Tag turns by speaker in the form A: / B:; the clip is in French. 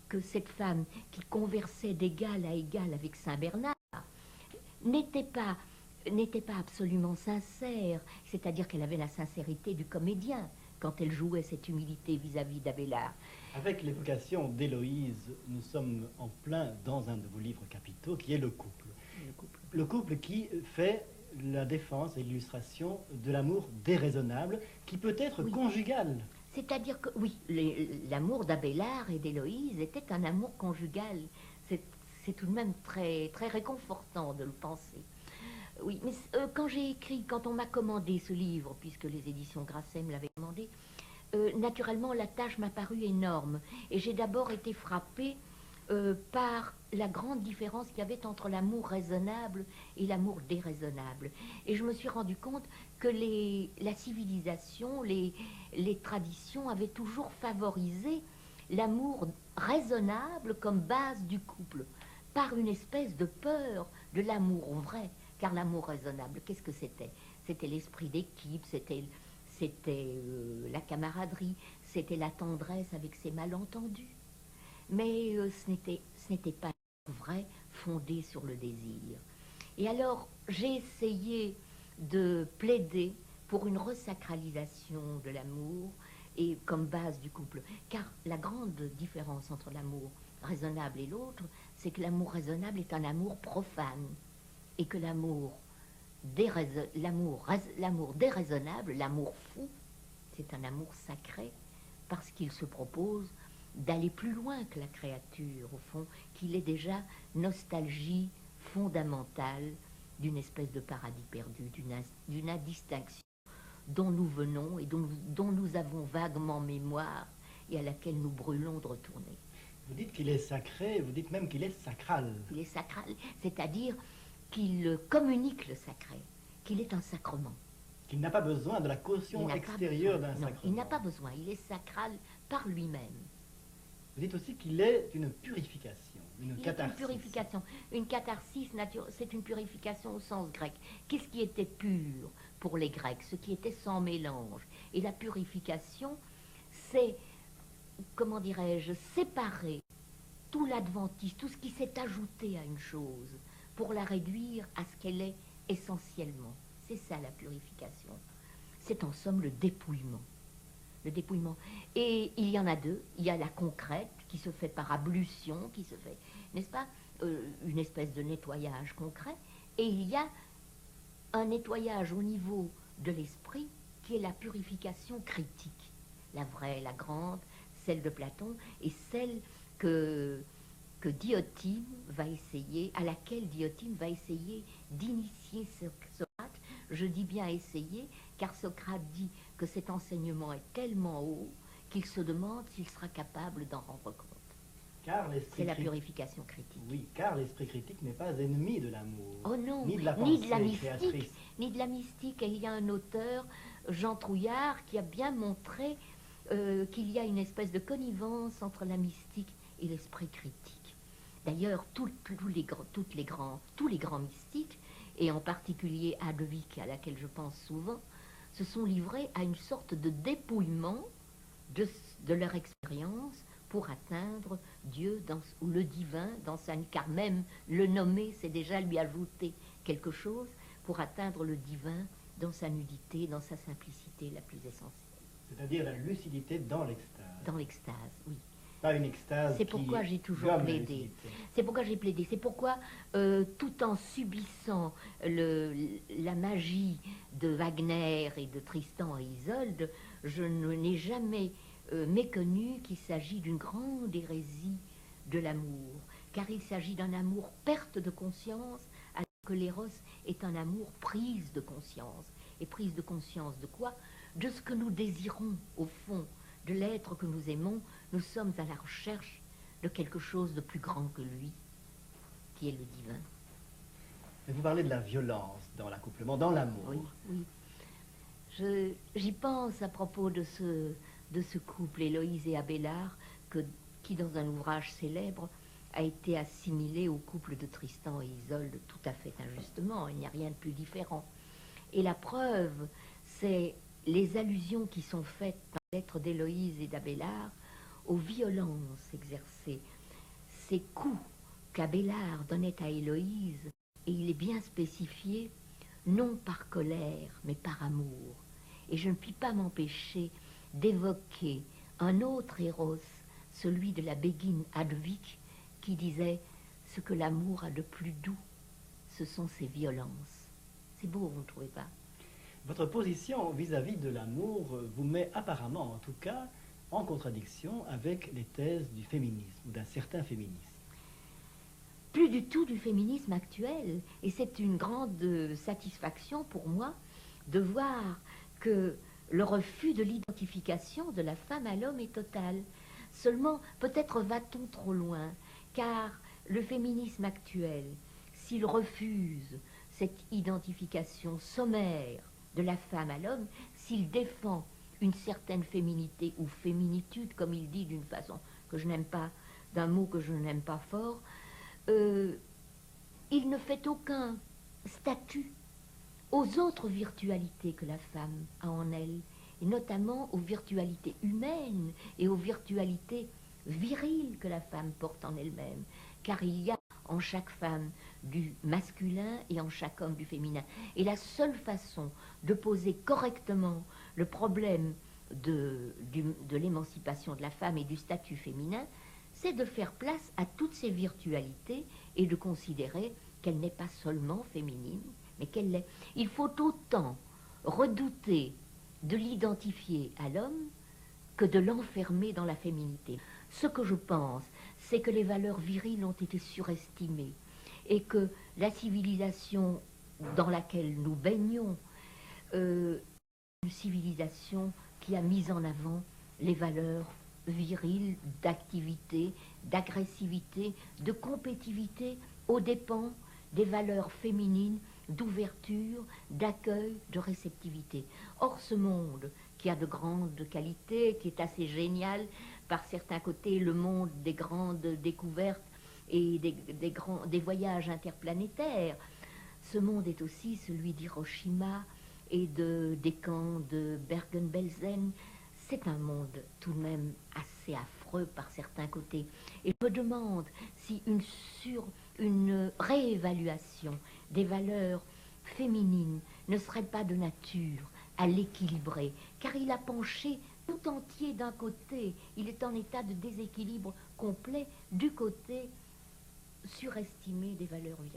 A: que cette femme qui conversait d'égal à égal avec Saint Bernard n'était pas, n'était pas absolument sincère, c'est-à-dire qu'elle avait la sincérité du comédien quand elle jouait cette humilité vis-à-vis d'Abélard.
B: Avec l'évocation d'Héloïse, nous sommes en plein dans un de vos livres capitaux qui est le couple. Le couple qui fait la défense et l'illustration de l'amour déraisonnable qui peut être conjugal.
A: C'est-à-dire que, oui, l'amour d'Abélard et d'Héloïse était un amour conjugal. C'est tout de même très, très réconfortant de le penser. Oui, mais quand on m'a commandé ce livre, puisque les éditions Grasset me l'avaient commandé, naturellement, la tâche m'a paru énorme. Et j'ai d'abord été frappée par la grande différence qu'il y avait entre l'amour raisonnable et l'amour déraisonnable. Et je me suis rendu compte que la civilisation, les traditions avaient toujours favorisé l'amour raisonnable comme base du couple, par une espèce de peur de l'amour vrai. Car l'amour raisonnable, qu'est-ce que c'était? C'était l'esprit d'équipe, c'était la camaraderie, c'était la tendresse avec ses malentendus. Mais ce n'était pas vrai, fondé sur le désir. Et alors, j'ai essayé de plaider pour une resacralisation de l'amour et comme base du couple. Car la grande différence entre l'amour raisonnable et l'autre, c'est que l'amour raisonnable est un amour profane et que l'amour déraisonnable, l'amour fou, c'est un amour sacré parce qu'il se propose d'aller plus loin que la créature, au fond, qu'il est déjà nostalgie fondamentale d'une espèce de paradis perdu, d'une indistinction dont nous venons et dont nous avons vaguement mémoire et à laquelle nous brûlons de retourner.
B: Vous dites qu'il est sacré, vous dites même qu'il est sacral.
A: Il est sacral, c'est-à-dire qu'il communique le sacré, qu'il est un sacrement.
B: Qu'il n'a pas besoin de la caution extérieure d'un sacrement.
A: Il n'a pas besoin, il est sacral par lui-même.
B: Vous dites aussi qu'il est une purification, une catharsis.
A: Une catharsis, c'est une purification au sens grec. Qu'est-ce qui était pur pour les Grecs? Ce qui était sans mélange. Et la purification, c'est, comment dirais-je, séparer tout l'adventisme, tout ce qui s'est ajouté à une chose, pour la réduire à ce qu'elle est essentiellement. C'est ça la purification. C'est en somme le dépouillement. Le dépouillement. Et il y en a deux. Il y a la concrète qui se fait par ablution, qui se fait, n'est-ce pas, une espèce de nettoyage concret. Et il y a un nettoyage au niveau de l'esprit qui est la purification critique. La vraie, la grande, celle de Platon et celle que Diotime va essayer, à laquelle Diotime va essayer d'initier Socrate. Je dis bien essayer, car Socrate dit que cet enseignement est tellement haut qu'il se demande s'il sera capable d'en rendre compte. C'est la purification critique.
B: Oui, car l'esprit critique n'est pas ennemi de l'amour.
A: Oh non,
B: ni de la
A: mystique, ni de la mystique. Et il y a un auteur, Jean Trouillard, qui a bien montré qu'il y a une espèce de connivence entre la mystique et l'esprit critique. D'ailleurs, tous les grands mystiques, et en particulier Hadwick, à laquelle je pense souvent, se sont livrés à une sorte de dépouillement de leur expérience pour atteindre Dieu ou le divin dans sa... Car même le nommer, c'est déjà lui ajouter quelque chose pour atteindre le divin dans sa nudité, dans sa simplicité la plus essentielle.
B: C'est-à-dire la lucidité dans l'extase.
A: Dans l'extase, oui.
B: Pas une extase.
A: C'est pourquoi j'ai toujours plaidé. C'est pourquoi j'ai plaidé. C'est pourquoi, tout en subissant la magie de Wagner et de Tristan et Isolde, je n'ai jamais méconnu qu'il s'agit d'une grande hérésie de l'amour, car il s'agit d'un amour perte de conscience, alors que l'éros est un amour prise de conscience. Et prise de conscience de quoi? De ce que nous désirons, au fond, de l'être que nous aimons. Nous sommes à la recherche de quelque chose de plus grand que lui, qui est le divin.
B: Mais vous parlez de la violence dans l'accouplement, dans l'amour.
A: Oui, oui. J'y pense à propos de ce couple, Héloïse et Abélard, qui, dans un ouvrage célèbre, a été assimilé au couple de Tristan et Isolde, tout à fait injustement. Il n'y a rien de plus différent. Et la preuve, c'est les allusions qui sont faites dans les lettres d'Héloïse et d'Abélard aux violences exercées ces coups qu'Abélard donnait à Héloïse, et il est bien spécifié, non par colère, mais par amour. Et je ne puis pas m'empêcher d'évoquer un autre Eros, celui de la Béguine Hadvig, qui disait « Ce que l'amour a de plus doux, ce sont ses violences ». C'est beau, vous ne trouvez pas?
B: Votre position vis-à-vis de l'amour vous met apparemment, en tout cas, en contradiction avec les thèses du féminisme, ou d'un certain féminisme.
A: Plus du tout du féminisme actuel. Et c'est une grande satisfaction pour moi de voir que le refus de l'identification de la femme à l'homme est total. Seulement, peut-être va-t-on trop loin, car le féminisme actuel, s'il refuse cette identification sommaire de la femme à l'homme, s'il défend une certaine féminité ou féminitude, comme il dit d'une façon que je n'aime pas, d'un mot que je n'aime pas fort, il ne fait aucun statut aux autres virtualités que la femme a en elle, et notamment aux virtualités humaines et aux virtualités viriles que la femme porte en elle-même, car il y a en chaque femme du masculin et en chaque homme du féminin. Et la seule façon de poser correctement le problème de l'émancipation de la femme et du statut féminin, c'est de faire place à toutes ces virtualités et de considérer qu'elle n'est pas seulement féminine, mais qu'elle l'est. Il faut autant redouter de l'identifier à l'homme que de l'enfermer dans la féminité. Ce que je pense, c'est que les valeurs viriles ont été surestimées et que la civilisation dans laquelle nous baignons, une civilisation qui a mis en avant les valeurs viriles d'activité, d'agressivité, de compétitivité aux dépens des valeurs féminines d'ouverture, d'accueil, de réceptivité. Or, ce monde qui a de grandes qualités, qui est assez génial, par certains côtés, le monde des grandes découvertes et des voyages interplanétaires, ce monde est aussi celui d'Hiroshima et des camps de Bergen-Belsen. C'est un monde tout de même assez affreux par certains côtés. Et je me demande si une réévaluation des valeurs féminines ne serait pas de nature à l'équilibrer, car il a penché tout entier d'un côté, il est en état de déséquilibre complet du côté surestimé des valeurs viriles.